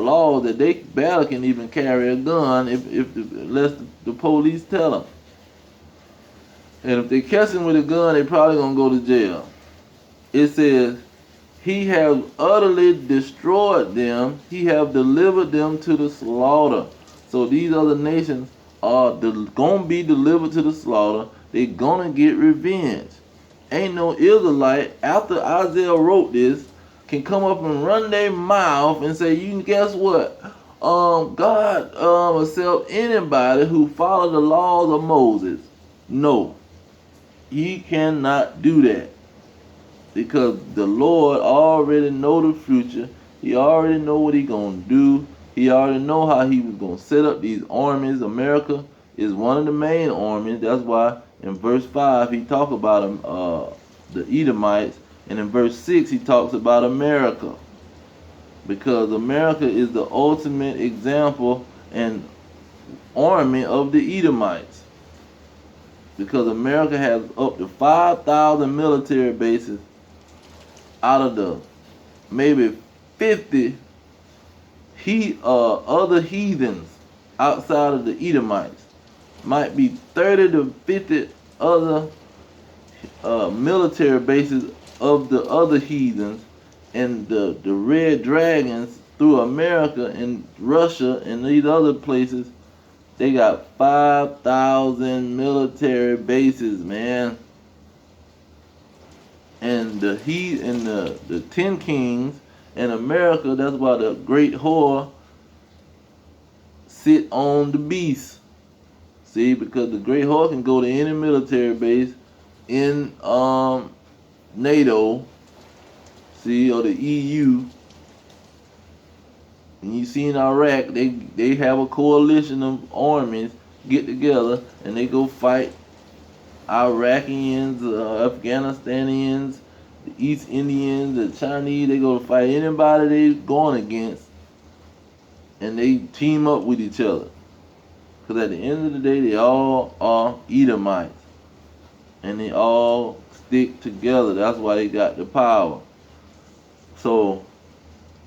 laws that they barely can even carry a gun unless the police tell them. And if they catch him with a gun, they probably gonna go to jail. It says, he have utterly destroyed them. He have delivered them to the slaughter. So these other nations are gonna be delivered to the slaughter. They gonna get revenge. Ain't no Israelite after Isaiah wrote this can come up and run their mouth and say, you guess what? God accept anybody who follow the laws of Moses. No, he cannot do that, because the Lord already know the future. He already know what he gonna do. He already know how he was gonna set up these armies. America is one of the main armies. That's why in verse 5 he talk about the Edomites, and in verse 6 he talks about America, because America is the ultimate example and army of the Edomites, because America has up to 5,000 military bases out of the maybe 50 other heathens outside of the Edomites. Might be 30 to 50 other military bases of the other heathens, and the red dragons through America and Russia and these other places. They got 5,000 military bases, man. And the 10 kings in America, that's why the great whore sit on the beast. See, because the great whore can go to any military base in NATO, see, or the EU. And you see in Iraq, they have a coalition of armies get together and they go fight Iraqians, Afghanistanians, the East Indians, the Chinese. They go to fight anybody they going against, and they team up with each other. Because at the end of the day, they all are Edomites, and they all stick together. That's why they got the power. So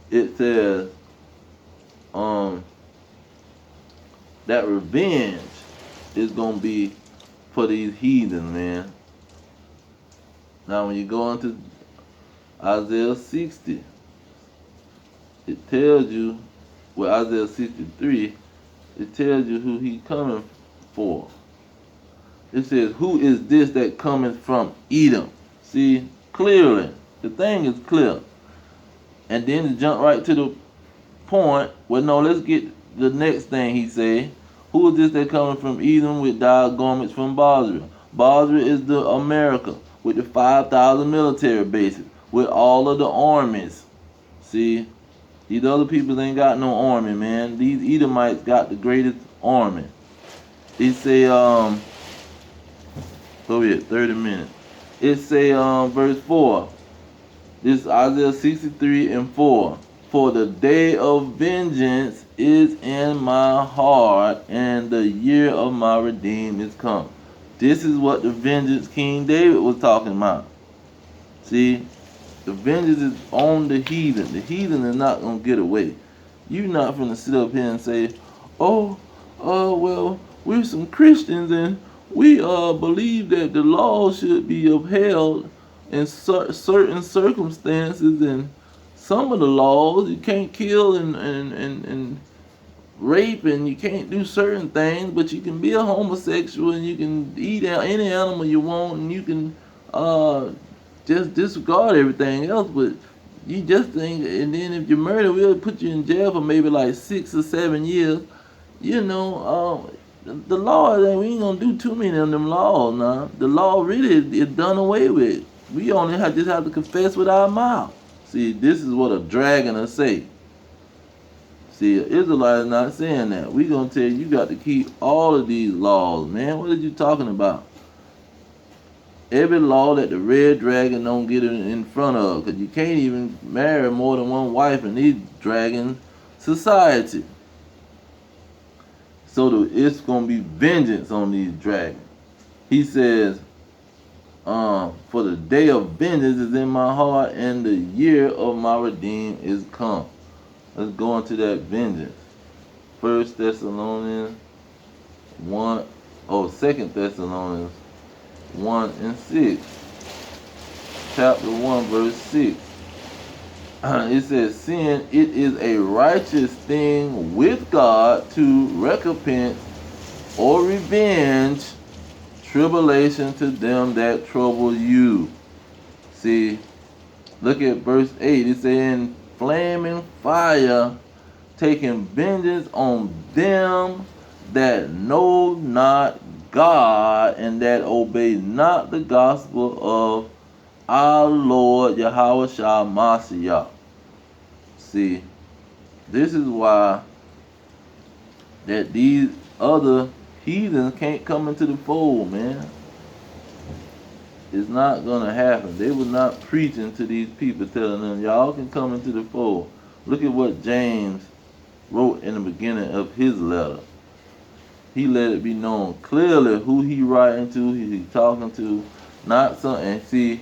it says that revenge is gonna be for these heathens, man. Now when you go into Isaiah 60, it tells you, with Isaiah 63, it tells you who he coming for. It says, who is this that cometh from Edom? See, clearly, the thing is clear. And then to jump right to the point, well, no, let's get the next thing he said. Who is this that coming from Edom with dyed garments from Basra? Basra is the America with the 5,000 military bases, with all of the armies. See, these other people ain't got no army, man. These Edomites got the greatest army. It say, so we at 30 minutes. It say, verse 4. This is Isaiah 63 and 4. For the day of vengeance is in my heart, and the year of my redeem is come. This is what the vengeance King David was talking about. See, the vengeance is on the heathen. The heathen is not going to get away. You're not going to sit up here and say, well, we're some Christians and we believe that the law should be upheld in certain circumstances, and some of the laws, you can't kill and rape, and you can't do certain things, but you can be a homosexual and you can eat any animal you want, and you can just disregard everything else. But you just think, and then if you murder, we'll put you in jail for maybe like 6 or 7 years. You know, the law, we ain't gonna do too many of them laws now. The law really is done away with. We only just have to confess with our mouth. See, this is what a dragon will say. See, an Israelite is not saying that. We're going to tell you got to keep all of these laws, man. What are you talking about? Every law that the red dragon don't get in front of, because you can't even marry more than one wife in these dragon society. So it's going to be vengeance on these dragons. He says, for the day of vengeance is in my heart, and the year of my redeem is come. Let's go into that vengeance. 1 Thessalonians 1, oh, 2 Thessalonians 1 and 6. Chapter 1, verse 6. It says, "Sin, it is a righteous thing with God to recompense or revenge tribulation to them that trouble you." See, look at verse 8. It says, "In flaming fire, taking vengeance on them that know not God and that obey not the gospel of our Lord Yahweh Shah Mashiach." See, this is why that these other heathens can't come into the fold, man. It's not gonna happen. They were not preaching to these people, telling them y'all can come into the fold. Look at what James wrote in the beginning of his letter. He let it be known clearly who he writing to, who he talking to, not something. And see,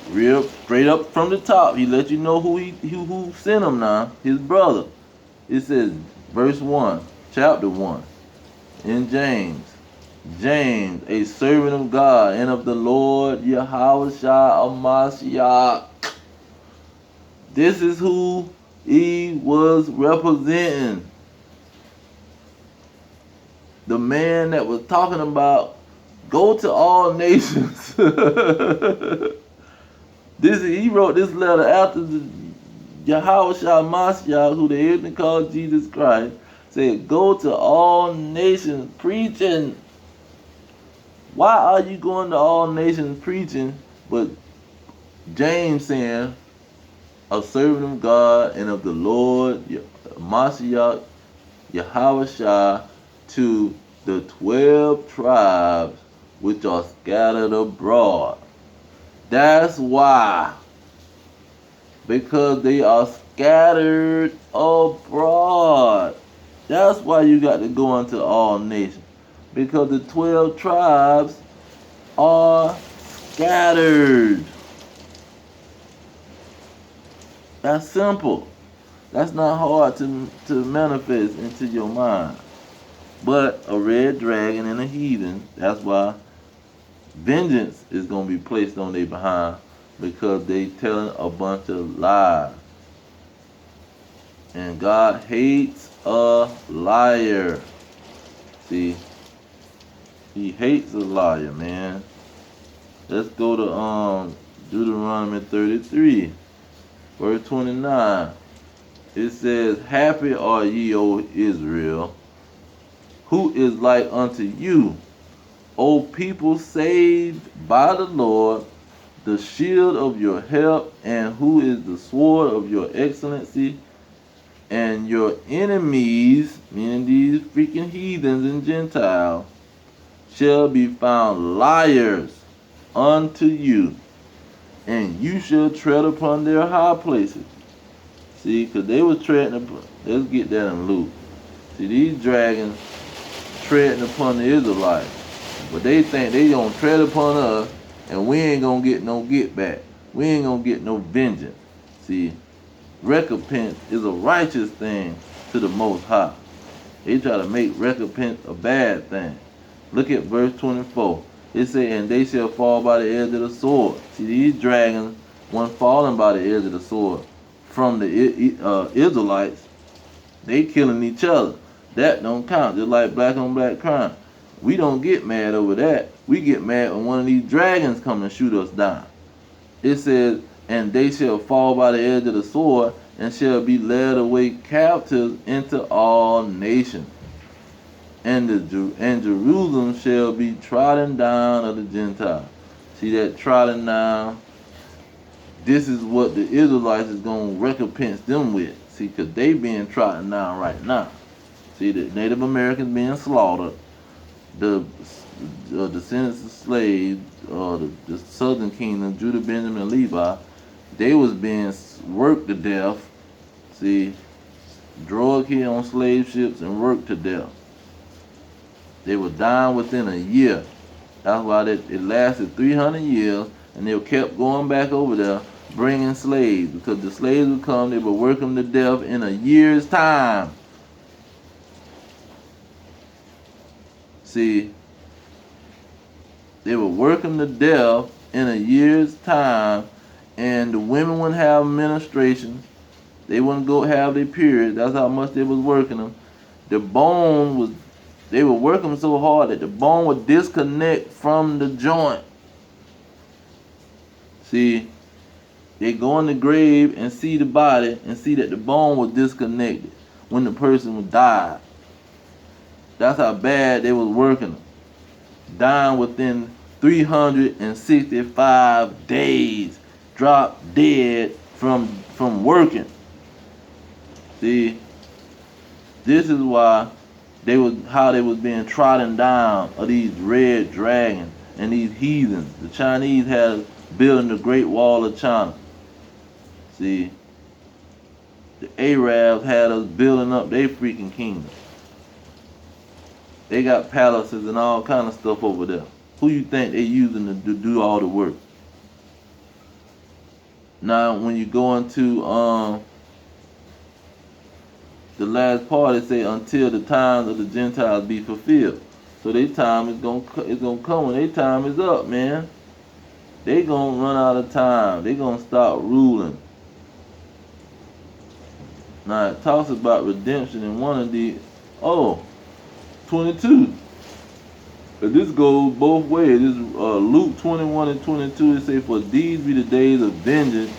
real straight up from the top, he let you know who sent him now, his brother. It says, verse 1, chapter 1, in James. James, a servant of God and of the Lord Yahweh Shah Mashiach. This is who he was representing. The man that was talking about go to all nations. He wrote this letter after the Yahweh Shah Mashiach, who they even called Jesus Christ, said, "Go to all nations preaching." Why are you going to all nations preaching? But James saying, a servant of God and of the Lord Mashiach Yahweh Shah, to the 12 tribes which are scattered abroad. That's why. Because they are scattered abroad. That's why you got to go into all nations. Because the 12 tribes are scattered. That's simple. That's not hard to manifest into your mind. But a red dragon and a heathen, that's why vengeance is going to be placed on their behind, because they telling a bunch of lies. And God hates a liar. See, he hates a liar, man. Let's go to Deuteronomy 33, verse 29. It says, "Happy are ye, O Israel, who is like unto you, O people saved by the Lord, the shield of your help, and who is the sword of your excellency, and your enemies," meaning these freaking heathens and Gentiles, "shall be found liars unto you, and you shall tread upon their high places." See, because they was treading upon, let's get that in Luke. See, these dragons treading upon the Israelites, but they think they gonna tread upon us, and we ain't gonna get no get back. We ain't gonna get no vengeance. See, recompense is a righteous thing to the Most High. They try to make recompense a bad thing. Look at verse 24. It says, "And they shall fall by the edge of the sword." See, these dragons weren't falling by the edge of the sword from the Israelites. They killing each other. That don't count. Just like black on black crime. We don't get mad over that. We get mad when one of these dragons come and shoot us down. It says, "And they shall fall by the edge of the sword, and shall be led away captives into all nations. And Jerusalem shall be trodden down of the Gentiles." See that trodden down? This is what the Israelites is going to recompense them with. See, because they being trodden down right now. See, the Native Americans being slaughtered, the descendants of slaves, the southern kingdom, Judah, Benjamin, and Levi, they was being worked to death. See, drug here on slave ships and worked to death. They were dying within a year. That's why it lasted 300 years, and they kept going back over there bringing slaves, because the slaves would come, they would work them to death in a year's time. See, they would work them to death in a year's time, and the women wouldn't have menstruations. They wouldn't go have their period. That's how much they was working them. The bone was, they would work them so hard that the bone would disconnect from the joint. See, they go in the grave and see the body and see that the bone was disconnected when the person would die. That's how bad they was working them. Dying within 365 days. Drop dead from working. See, this is why how they was being trodden down of these red dragons and these heathens. The Chinese had building the Great Wall of China. See, the Arabs had us building up their freaking kingdom. They got palaces and all kind of stuff over there. Who you think they using to do all the work? Now, when you go into the last part, it say until the times of the Gentiles be fulfilled. So their time is gonna come when their time is up, man. They gonna run out of time. They gonna start ruling. Now it talks about redemption in one of the 22. But this goes both ways. This Luke 21 and 22. It say, for these be the days of vengeance,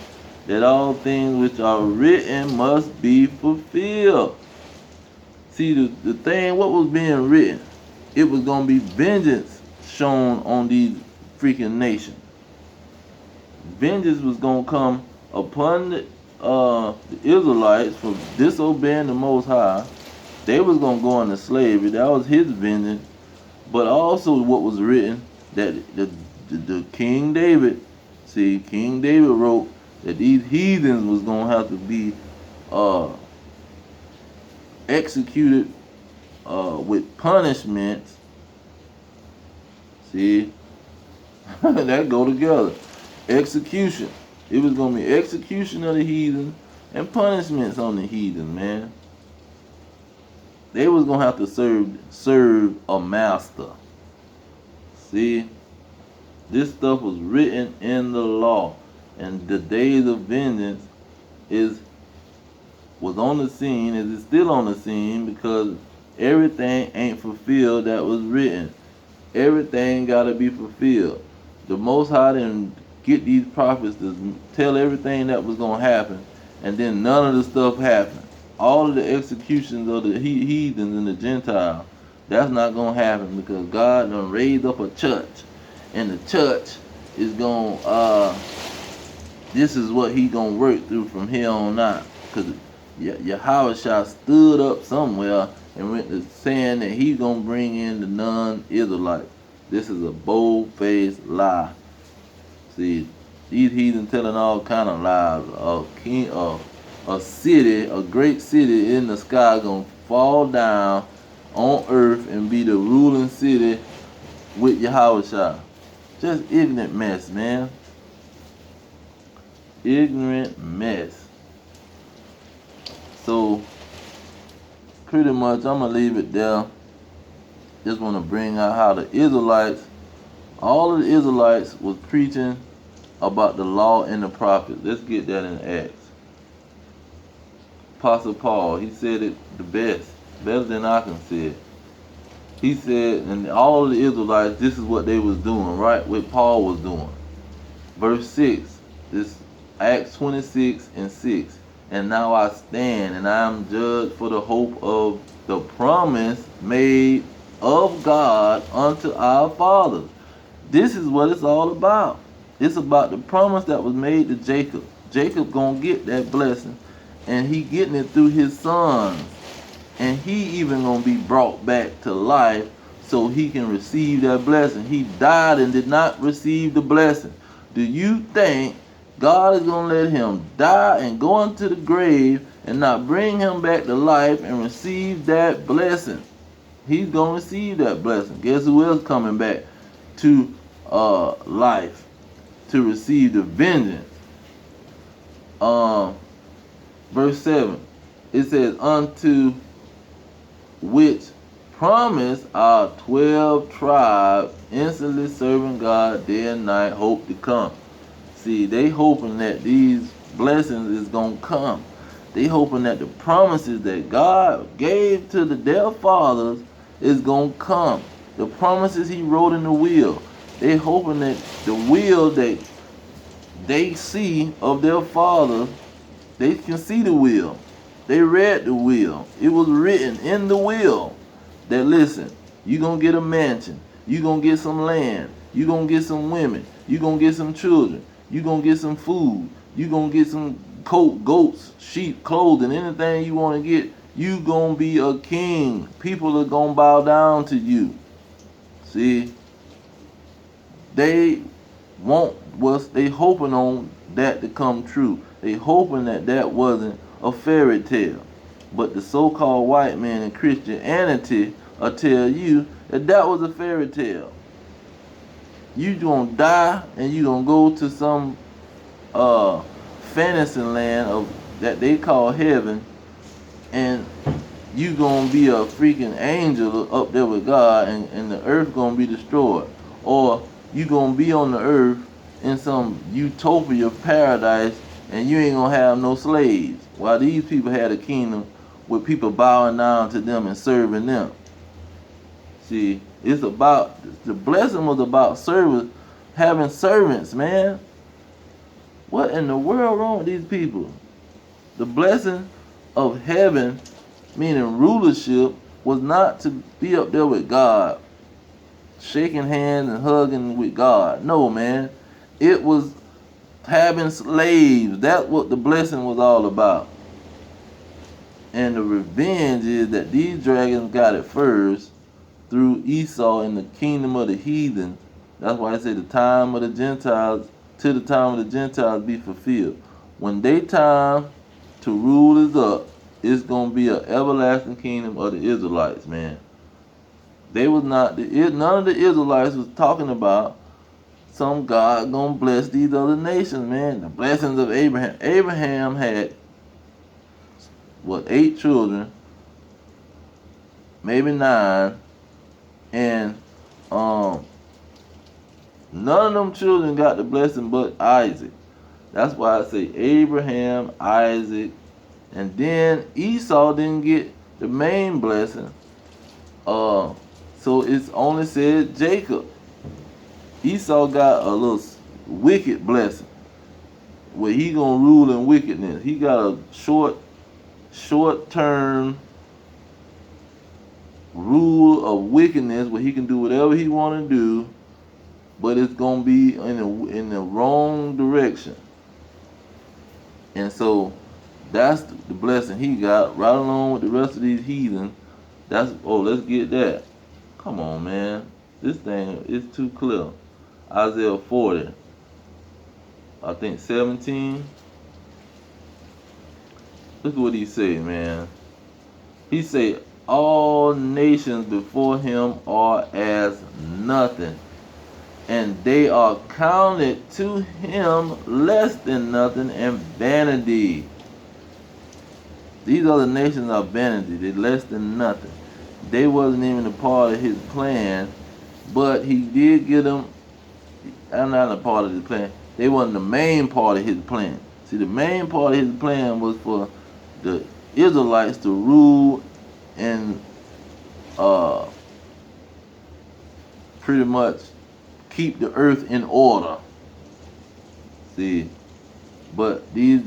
that all things which are written must be fulfilled. See, the thing, what was being written, it was going to be vengeance shown on these freaking nations. Vengeance was going to come upon the Israelites for disobeying the Most High. They was going to go into slavery. That was his vengeance. But also what was written, that the King David, see, King David wrote that these heathens was going to have to be executed with punishments. See, that go together. Execution. It was going to be execution of the heathen and punishments on the heathen, man. They was going to have to serve a master. See, this stuff was written in the law. And the days of vengeance was on the scene, is still on the scene, because everything ain't fulfilled that was written. Everything got to be fulfilled. The Most High didn't get these prophets to tell everything that was going to happen, and then none of the stuff happened. All of the executions of the heathens and the Gentiles, that's not going to happen, because God done raised up a church. And the church is going to, this is what he going to work through from here on out. Because Yahweh stood up somewhere and went to saying that he's going to bring in the non-Israelites. This is a bold-faced lie. See, these heathens telling all kind of lies. A city, a great city in the sky gonna fall down on earth and be the ruling city with Yahweh. Just ignorant mess, man. Ignorant mess. So, pretty much I'm gonna leave it there. Just want to bring out how the Israelites, all of the Israelites was preaching about the law and the prophets. Let's get that in Acts. Apostle Paul, he said it the best, better than I can say it. He said, and all of the Israelites, this is what they was doing, right? What Paul was doing. Verse 6, this Acts 26 and 6. And now I stand, and I am judged for the hope of the promise made of God unto our fathers. This is what it's all about. It's about the promise that was made to Jacob. Jacob gonna get that blessing. And he getting it through his sons. And he even gonna be brought back to life so he can receive that blessing. He died and did not receive the blessing. Do you think God is gonna let him die and go into the grave and not bring him back to life and receive that blessing? He's gonna receive that blessing. Guess who else coming back to life to receive the vengeance? verse 7, it says, unto which promise our 12 tribes, instantly serving God day and night, hope to come. See, they hoping that these blessings is going to come. They hoping that the promises that God gave to their fathers is going to come. The promises he wrote in the will. They hoping that the will that they see of their father, they can see the will. They read the will. It was written in the will that, listen, you're going to get a mansion. You're going to get some land. You're going to get some women. You're going to get some children. You're going to get some food. You're going to get some goats, sheep, clothing, anything you want to get. You're going to be a king. People are going to bow down to you. See, they they hoping on that to come true. They hoping that that wasn't a fairy tale. But the so-called white man in Christianity will tell you that that was a fairy tale. You gonna die and you gonna go to some fantasy land of that they call heaven, and you gonna be a freaking angel up there with God, and the earth gonna be destroyed. Or you gonna be on the earth in some utopia paradise, and you ain't gonna have no slaves, while these people had a kingdom with people bowing down to them and serving them. See, it's about, the blessing was about service, having servants, man. What in the world wrong with these people? The blessing of heaven, meaning rulership, was not to be up there with God, shaking hands and hugging with God. No, man. It was having slaves. That's what the blessing was all about. And the revenge is that these dragons got it first through Esau in the kingdom of the heathen. That's why I say the time of the Gentiles, till the time of the Gentiles be fulfilled. When they time to rule is up, it's going to be an everlasting kingdom of the Israelites, man. They was not, none of the Israelites was talking about some God gonna bless these other nations, man. The blessings of Abraham. Abraham had, 8 children, maybe 9, and none of them children got the blessing but Isaac. That's why I say Abraham, Isaac, and then Esau didn't get the main blessing. So it's only said Jacob. Esau got a little wicked blessing where he gonna rule in wickedness. He got a short term rule of wickedness where he can do whatever he want to do, but it's gonna be in the wrong direction. And so that's the blessing he got, right along with the rest of these heathen. Let's get that. Come on, man. This thing is too clear. Isaiah 40, I think 17. Look at what he say, man. He say, all nations before him are as nothing, and they are counted to him less than nothing and vanity. These other nations are vanity. They're less than nothing. They wasn't even a part of his plan, but he did get them. I'm not a part of his plan. They wasn't the main part of his plan. See, the main part of his plan was for the Israelites to rule and pretty much keep the earth in order. See, but who's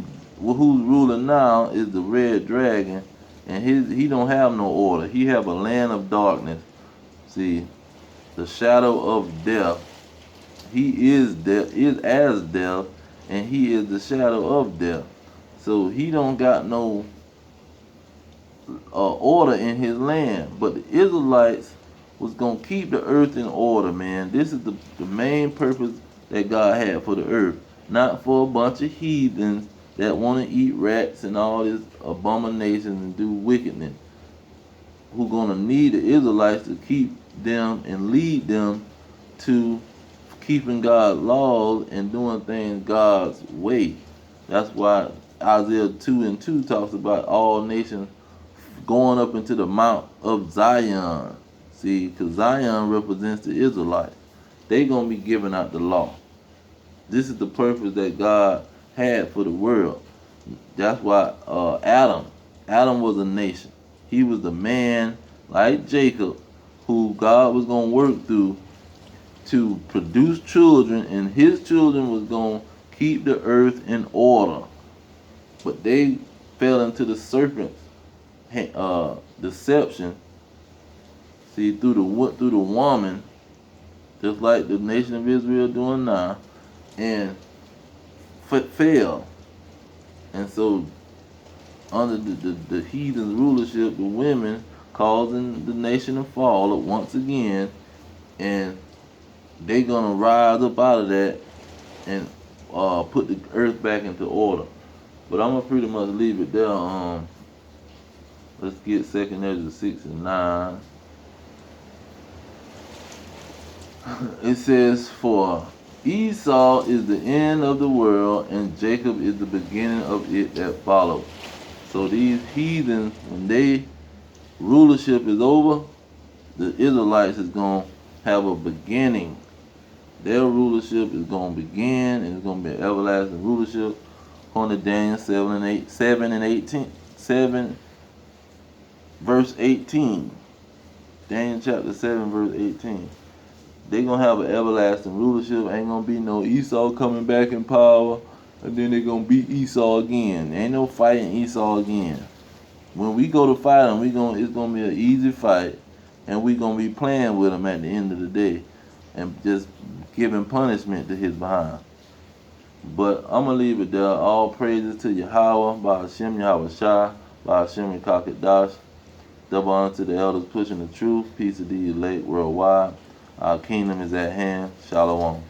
ruling now is the red dragon, and he don't have no order. He have a land of darkness. See, the shadow of death. He is as death, and he is the shadow of death. So he don't got no order in his land. But the Israelites was going to keep the earth in order, man. This is the main purpose that God had for the earth. Not for a bunch of heathens that want to eat rats and all this abominations and do wickedness. Who going to need the Israelites to keep them and lead them to keeping God's laws and doing things God's way. That's why Isaiah 2:2 talks about all nations going up into the Mount of Zion. See, because Zion represents the Israelites. They're going to be giving out the law. This is the purpose that God had for the world. That's why Adam was a nation. He was the man like Jacob who God was going to work through to produce children, and his children was going to keep the earth in order. But they fell into the serpent's deception. See, through the woman, just like the nation of Israel doing now, and fail. And so, under the heathen rulership, the women causing the nation to fall once again, and they gonna rise up out of that and put the earth back into order. But I'm gonna pretty much leave it there. Let's get 2nd Ezra 6:9. It says, "For Esau is the end of the world, and Jacob is the beginning of it that follows." So these heathens, when they rulership is over, the Israelites is gonna have a beginning. Their rulership is gonna begin, and it's gonna be an everlasting rulership. According to Daniel 7 verse 18. Daniel chapter 7 verse 18. They gonna have an everlasting rulership. Ain't gonna be no Esau coming back in power, and then they gonna beat Esau again. Ain't no fighting Esau again. When we go to fight him, it's gonna be an easy fight, and we gonna be playing with him at the end of the day, and just giving punishment to his behind. But I'm gonna leave it there. All praises to Yahweh, by Hashem Yahweh Shai, by Hashem Kakadash. Double honor to the elders pushing the truth. Peace to the elect worldwide. Our kingdom is at hand. Shalom.